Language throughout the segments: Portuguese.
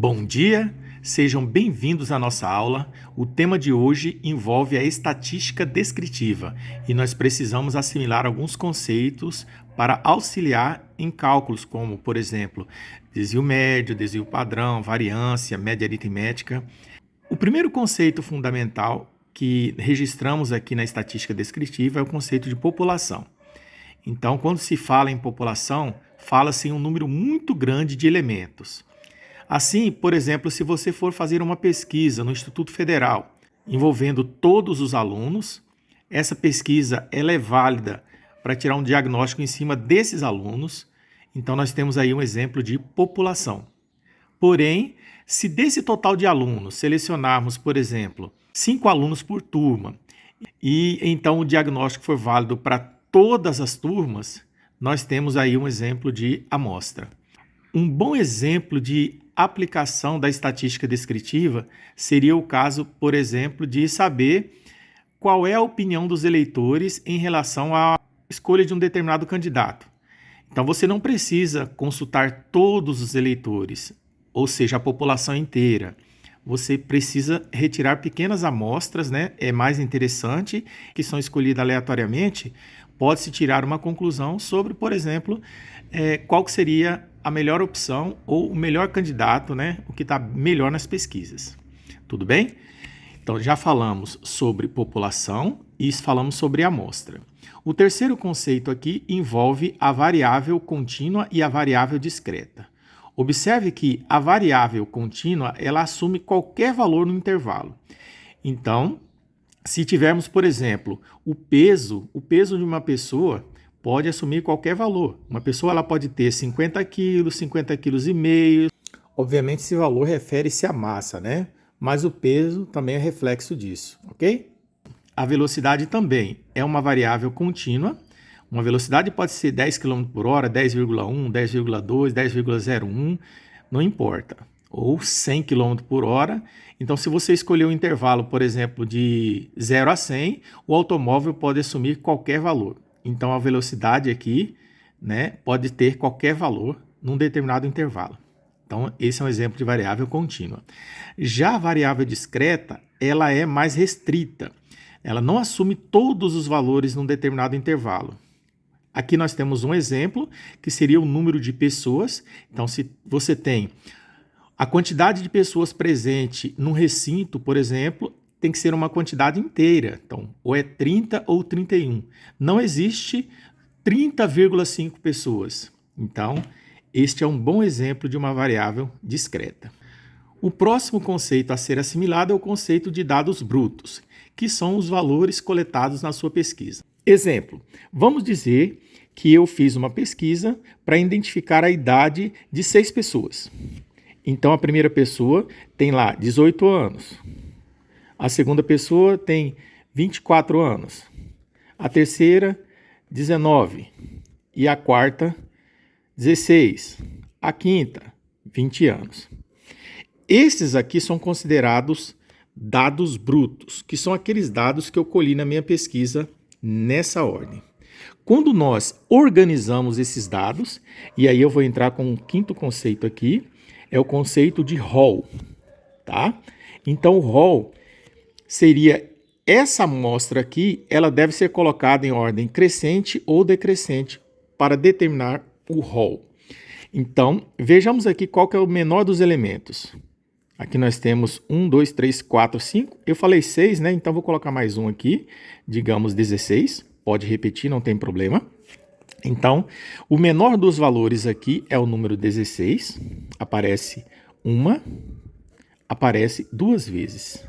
Bom dia, sejam bem-vindos à nossa aula. O tema de hoje envolve a estatística descritiva e nós precisamos assimilar alguns conceitos para auxiliar em cálculos como, por exemplo, desvio médio, desvio padrão, variância, média aritmética. O primeiro conceito fundamental que registramos aqui na estatística descritiva é o conceito de população. Então, quando se fala em população, fala-se em um número muito grande de elementos. Assim, por exemplo, se você for fazer uma pesquisa no Instituto Federal envolvendo todos os alunos, essa pesquisa ela é válida para tirar um diagnóstico em cima desses alunos. Então, nós temos aí um exemplo de população. Porém, se desse total de alunos selecionarmos, por exemplo, 5 alunos por turma, e então o diagnóstico for válido para todas as turmas, nós temos aí um exemplo de amostra. Um bom exemplo de aplicação da estatística descritiva seria o caso, por exemplo, de saber qual é a opinião dos eleitores em relação à escolha de um determinado candidato. Então, você não precisa consultar todos os eleitores, ou seja, a população inteira. Você precisa retirar pequenas amostras, né? É mais interessante, que são escolhidas aleatoriamente. Pode-se tirar uma conclusão sobre, por exemplo, qual que seria a melhor opção ou o melhor candidato, né? O que está melhor nas pesquisas. Tudo bem? Então, já falamos sobre população e falamos sobre amostra. O terceiro conceito aqui envolve a variável contínua e a variável discreta. Observe que a variável contínua, ela assume qualquer valor no intervalo. Então, se tivermos, por exemplo, o peso de uma pessoa pode assumir qualquer valor. Uma pessoa ela pode ter 50 quilos, 50 quilos e meio. Obviamente, esse valor refere-se à massa, né? Mas o peso também é reflexo disso, ok? A velocidade também é uma variável contínua. Uma velocidade pode ser 10 km por hora, 10,1, 10,2, 10,01, não importa. Ou 100 km por hora. Então, se você escolher um intervalo, por exemplo, de 0 a 100, o automóvel pode assumir qualquer valor. Então, a velocidade aqui, né, pode ter qualquer valor num determinado intervalo. Então, esse é um exemplo de variável contínua. Já a variável discreta, ela é mais restrita. Ela não assume todos os valores num determinado intervalo. Aqui nós temos um exemplo, que seria o número de pessoas. Então, se você tem a quantidade de pessoas presente num recinto, por exemplo, tem que ser uma quantidade inteira. Então, ou é 30 ou 31. Não existe 30,5 pessoas. Então, este é um bom exemplo de uma variável discreta. O próximo conceito a ser assimilado é o conceito de dados brutos, que são os valores coletados na sua pesquisa. Exemplo, vamos dizer que eu fiz uma pesquisa para identificar a idade de 6 pessoas. Então, a primeira pessoa tem lá 18 anos. A segunda pessoa tem 24 anos. A terceira, 19. E a quarta, 16. A quinta, 20 anos. Esses aqui são considerados dados brutos, que são aqueles dados que eu colhi na minha pesquisa nessa ordem. Quando nós organizamos esses dados, e aí eu vou entrar com um quinto conceito aqui, é o conceito de rol, tá? Então, o rol seria essa amostra aqui, ela deve ser colocada em ordem crescente ou decrescente para determinar o rol. Então, vejamos aqui qual que é o menor dos elementos. Aqui nós temos 1, 2, 3, 4, 5. Eu falei 6, né? Então, vou colocar mais um aqui, digamos 16. Pode repetir, não tem problema. Então, o menor dos valores aqui é o número 16. Aparece uma, aparece 2 vezes.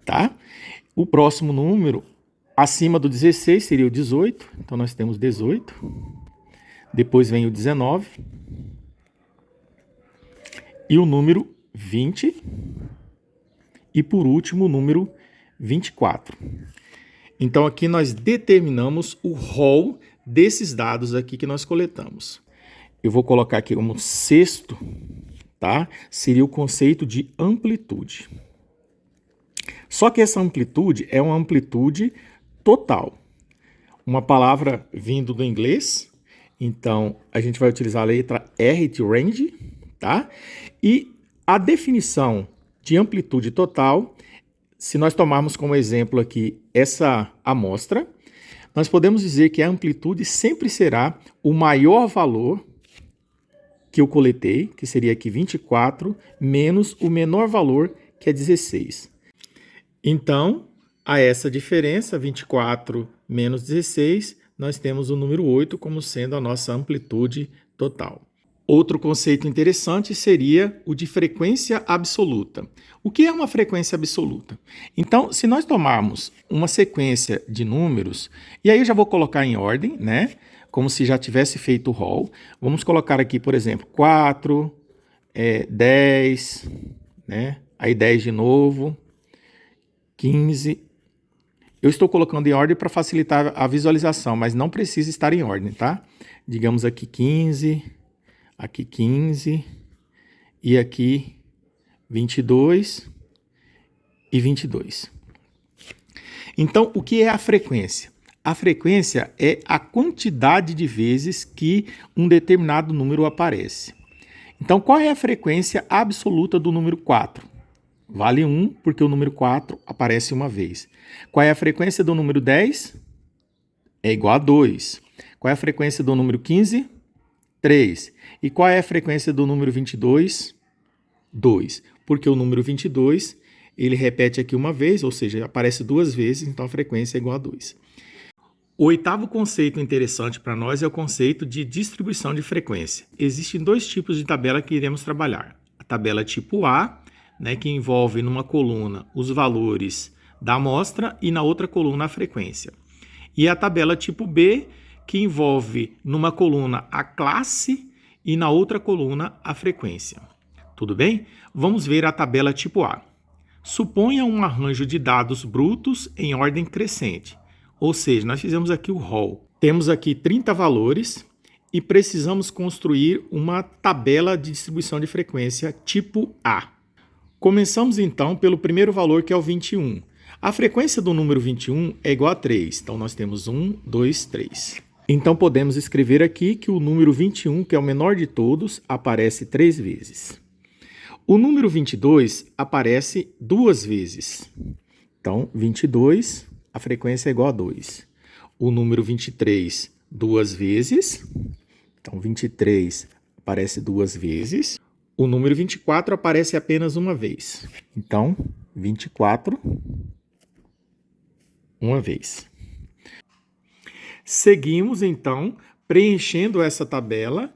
Tá? O próximo número, acima do 16, seria o 18. Então, nós temos 18. Depois vem o 19. E o número 20. E, por último, o número 24. Então, aqui nós determinamos o rol desses dados aqui que nós coletamos. Eu vou colocar aqui como sexto, tá? Seria o conceito de amplitude. Só que essa amplitude é uma amplitude total. Uma palavra vindo do inglês, então a gente vai utilizar a letra R de range, tá? E a definição de amplitude total, se nós tomarmos como exemplo aqui essa amostra, nós podemos dizer que a amplitude sempre será o maior valor que eu coletei, que seria aqui 24, menos o menor valor, que é 16. Então, a essa diferença, 24 menos 16, nós temos o número 8 como sendo a nossa amplitude total. Outro conceito interessante seria o de frequência absoluta. O que é uma frequência absoluta? Então, se nós tomarmos uma sequência de números, e aí eu já vou colocar em ordem, né? Como se já tivesse feito o rol. Vamos colocar aqui, por exemplo, 4, 10, né? Aí 10 de novo, 15. Eu estou colocando em ordem para facilitar a visualização, mas não precisa estar em ordem, tá? Digamos aqui 15, aqui 15, e aqui 22 e 22. Então, o que é a frequência? A frequência é a quantidade de vezes que um determinado número aparece. Então, qual é a frequência absoluta do número 4? Vale 1, porque o número 4 aparece uma vez. Qual é a frequência do número 10? É igual a 2. Qual é a frequência do número 15? 3. E qual é a frequência do número 22? 2. Porque o número 22, ele repete aqui uma vez, ou seja, aparece duas vezes, então a frequência é igual a 2. O oitavo conceito interessante para nós é o conceito de distribuição de frequência. Existem dois tipos de tabela que iremos trabalhar. A tabela tipo A, né, que envolve numa coluna os valores da amostra e na outra coluna a frequência. E a tabela tipo B, que envolve numa coluna a classe e na outra coluna a frequência. Tudo bem? Vamos ver a tabela tipo A. Suponha um arranjo de dados brutos em ordem crescente. Ou seja, nós fizemos aqui o rol. Temos aqui 30 valores e precisamos construir uma tabela de distribuição de frequência tipo A. Começamos então pelo primeiro valor, que é o 21. A frequência do número 21 é igual a 3. Então, nós temos 1, 2, 3. Então, podemos escrever aqui que o número 21, que é o menor de todos, aparece 3 vezes. O número 22 aparece 2 vezes. Então, 22, a frequência é igual a 2. O número 23, 2 vezes. Então, 23 aparece 2 vezes. O número 24 aparece apenas uma vez. Então, 24, uma vez. Seguimos, então, preenchendo essa tabela.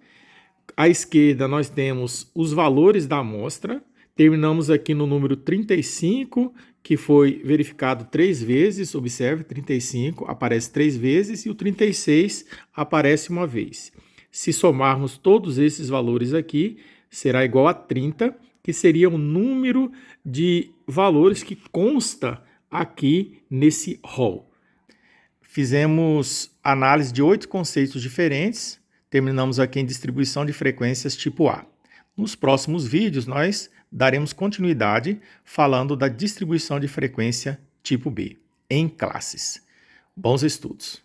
À esquerda, nós temos os valores da amostra. Terminamos aqui no número 35, que foi verificado 3 vezes. Observe, 35 aparece 3 vezes e o 36 aparece uma vez. Se somarmos todos esses valores aqui, será igual a 30, que seria o número de valores que consta aqui nesse rol. Fizemos análise de 8 conceitos diferentes, terminamos aqui em distribuição de frequências tipo A. Nos próximos vídeos, nós daremos continuidade falando da distribuição de frequência tipo B, em classes. Bons estudos!